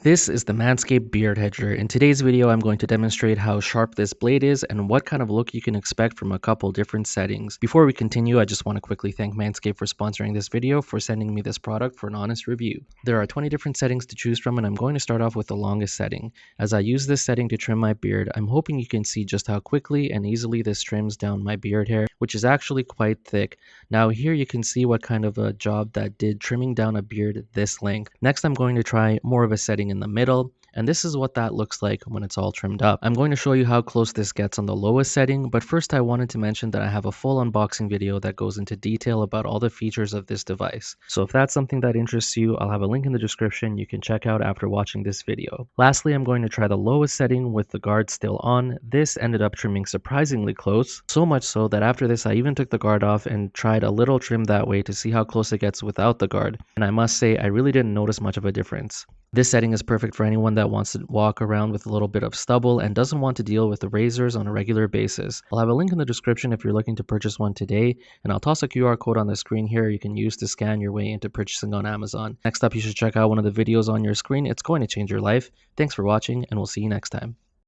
This is the Manscaped Beard Hedger. In today's video, I'm going to demonstrate how sharp this blade is and what kind of look you can expect from a couple different settings. Before we continue, I just want to quickly thank Manscaped for sponsoring this video, for sending me this product for an honest review. There are 20 different settings to choose from, and I'm going to start off with the longest setting. As I use this setting to trim my beard, I'm hoping you can see just how quickly and easily this trims down my beard hair, which is actually quite thick. Now here you can see what kind of a job that did trimming down a beard this length. Next, I'm going to try more of a setting in the middle, and this is what that looks like when it's all trimmed up. I'm going to show you how close this gets on the lowest setting, but first I wanted to mention that I have a full unboxing video that goes into detail about all the features of this device. So if that's something that interests you, I'll have a link in the description you can check out after watching this video. Lastly, I'm going to try the lowest setting with the guard still on. This ended up trimming surprisingly close, so much so that after this I even took the guard off and tried a little trim that way to see how close it gets without the guard. And I must say, I really didn't notice much of a difference. This setting is perfect for anyone that wants to walk around with a little bit of stubble and doesn't want to deal with the razors on a regular basis. I'll have a link in the description if you're looking to purchase one today, and I'll toss a QR code on the screen here you can use to scan your way into purchasing on Amazon. Next up, you should check out one of the videos on your screen. It's going to change your life. Thanks for watching, and we'll see you next time.